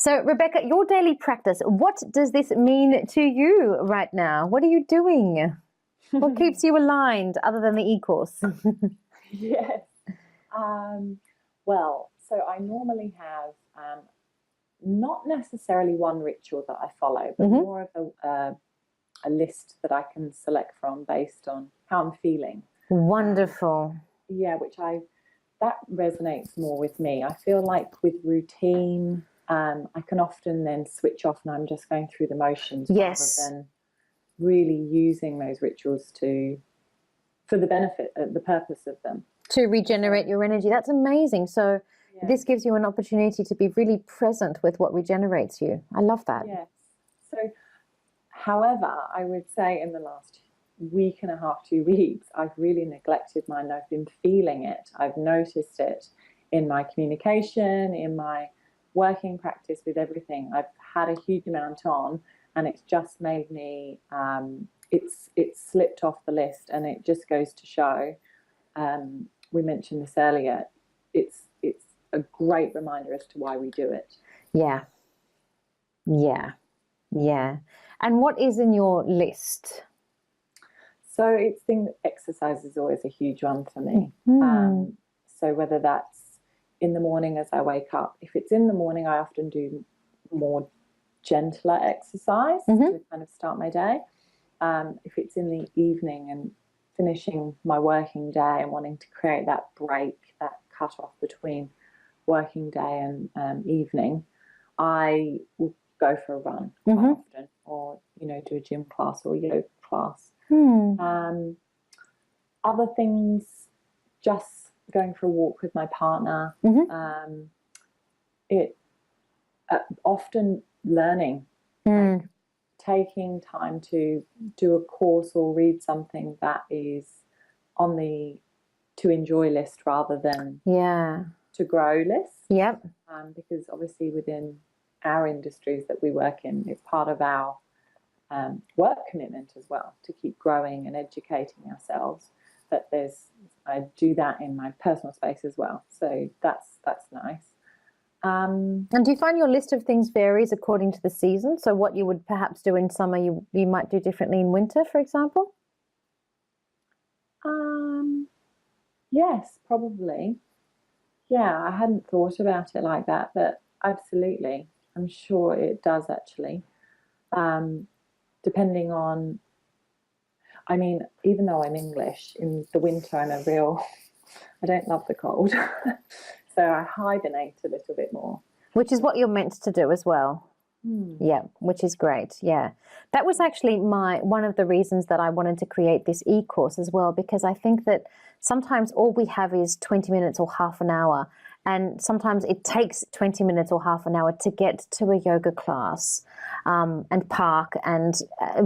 So, Rebecca, your daily practice, what does this mean to you right now? What are you doing? What keeps you aligned other than the e-course? Yes. Well, so I normally have not necessarily one ritual that I follow, but more of a list that I can select from based on how I'm feeling. Wonderful. Yeah, that resonates more with me. I feel like with routine, I can often then switch off and I'm just going through the motions rather than really using those rituals for the benefit, the purpose of them. To regenerate your energy. That's amazing. So this gives you an opportunity to be really present with what regenerates you. I love that. Yes. So, however, I would say in the last week and a half, 2 weeks, I've really neglected mine. I've been feeling it. I've noticed it in my communication, in my working practice, with everything. I've had a huge amount on, and it's just made me, it's slipped off the list, and it just goes to show, we mentioned this earlier, it's a great reminder as to why we do it. Yeah. And what is in your list? So exercise is always a huge one for me. So whether that's in the morning as I wake up, if it's in the morning, I often do more gentler exercise to kind of start my day. If it's in the evening and finishing my working day and wanting to create that break, that cut off between working day and evening, I will go for a run quite often, or do a gym class or yoga class. Other things, just going for a walk with my partner. Often learning, like taking time to do a course or read something that is on the to enjoy list rather than to grow list. Because obviously within our industries that we work in, it's part of our work commitment as well to keep growing and educating ourselves. But I do that in my personal space as well, so that's nice. And do you find your list of things varies according to the season? So what you would perhaps do in summer, you might do differently in winter, for example? Yes, probably. Yeah, I hadn't thought about it like that, but absolutely. I'm sure it does actually. Depending on, I mean, even though I'm English, in the winter I don't love the cold. So I hibernate a little bit more. Which is what you're meant to do as well. Yeah, which is great. Yeah. That was actually one of the reasons that I wanted to create this e-course as well, because I think that sometimes all we have is 20 minutes or half an hour. And sometimes it takes 20 minutes or half an hour to get to a yoga class and park and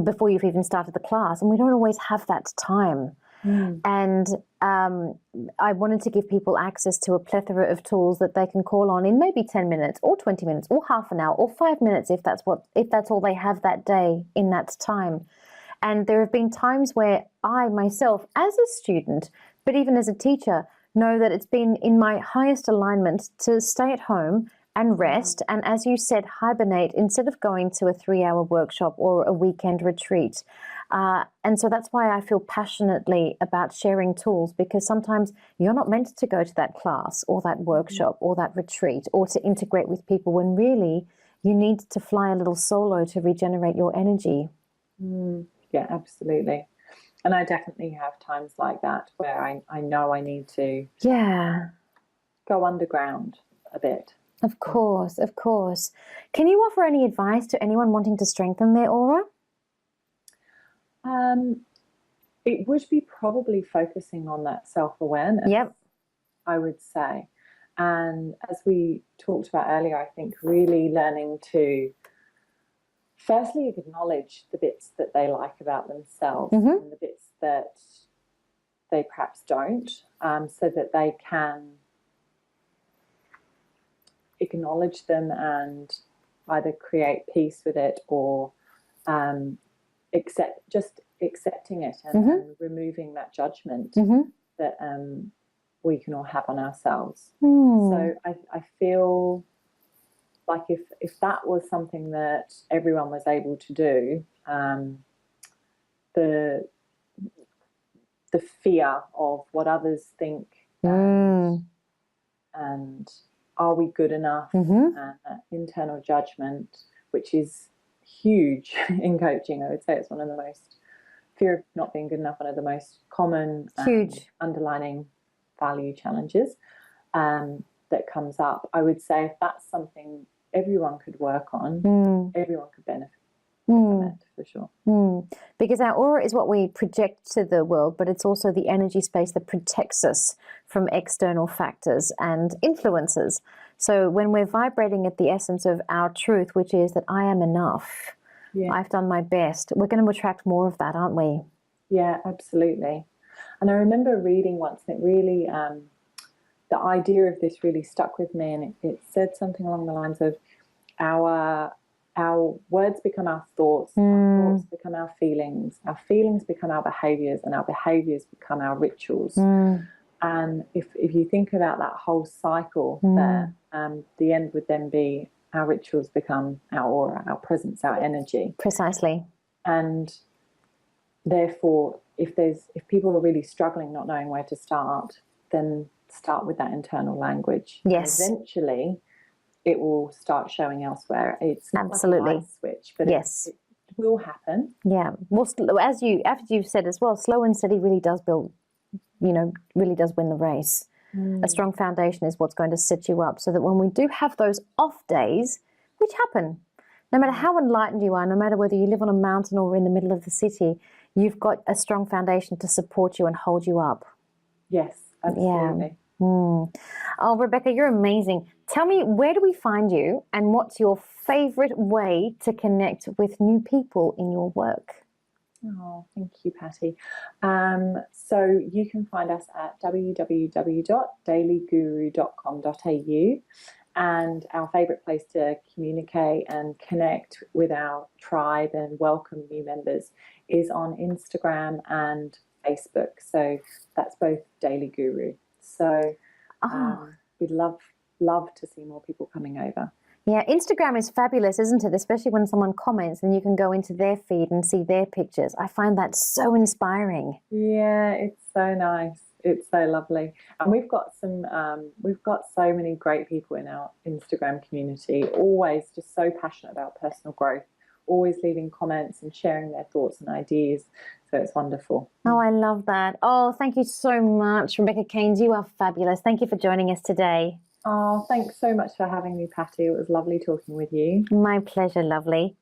before you've even started the class. And we don't always have that time. And I wanted to give people access to a plethora of tools that they can call on in maybe 10 minutes or 20 minutes or half an hour or 5 minutes if that's all they have that day in that time. And there have been times where I myself, as a student, but even as a teacher, know that it's been in my highest alignment to stay at home and rest. And as you said, hibernate instead of going to a 3-hour workshop or a weekend retreat. And so that's why I feel passionately about sharing tools, because sometimes you're not meant to go to that class or that workshop or that retreat or to integrate with people when really you need to fly a little solo to regenerate your energy. Yeah, absolutely. And I definitely have times like that where I know I need to go underground a bit. Of course, of course. Can you offer any advice to anyone wanting to strengthen their aura? It would be probably focusing on that self-awareness, I would say. And as we talked about earlier, I think really learning to firstly acknowledge the bits that they like about themselves and the bits that they perhaps don't, so that they can acknowledge them and either create peace with it or accepting it and removing that judgment that we can all have on ourselves. So I feel like if that was something that everyone was able to do, the fear of what others think and are we good enough, internal judgment, which is huge in coaching. I would say it's one of the most, fear of not being good enough, one of the most common underlining value challenges that comes up. I would say if that's something everyone could work on, everyone could benefit from it, for sure. Because our aura is what we project to the world, but it's also the energy space that protects us from external factors and influences. So when we're vibrating at the essence of our truth, which is that I am enough, I've done my best, we're going to attract more of that, aren't we? Yeah, absolutely. And I remember reading once, and it really, the idea of this really stuck with me, and it said something along the lines of our words become our thoughts become our feelings become our behaviours, and our behaviours become our rituals. And if you think about that whole cycle there, the end would then be our rituals become our aura, our presence, our energy. Precisely. And therefore, if people are really struggling, not knowing where to start, then start with that internal language. Yes. And eventually, it will start showing elsewhere. It's not absolutely like a light switch, but it will happen. Yeah. Well, after you've said as well, slow and steady really does build, really does win the race. A strong foundation is what's going to set you up so that when we do have those off days, which happen, no matter how enlightened you are, no matter whether you live on a mountain or in the middle of the city, you've got a strong foundation to support you and hold you up. Yes, absolutely. Yeah. Oh, Rebecca, you're amazing. Tell me, where do we find you, and what's your favorite way to connect with new people in your work? Oh, thank you, Patty. So you can find us at www.dailyguru.com.au, and our favourite place to communicate and connect with our tribe and welcome new members is on Instagram and Facebook. So that's both Daily Guru. So we'd love to see more people coming over. Yeah, Instagram is fabulous, isn't it? Especially when someone comments and you can go into their feed and see their pictures. I find that so inspiring. Yeah, it's so nice. It's so lovely. And we've got so many great people in our Instagram community, always just so passionate about personal growth, always leaving comments and sharing their thoughts and ideas. So it's wonderful. Oh, I love that. Oh, thank you so much, Rebecca Keynes. You are fabulous. Thank you for joining us today. Oh, thanks so much for having me, Patty. It was lovely talking with you. My pleasure, lovely.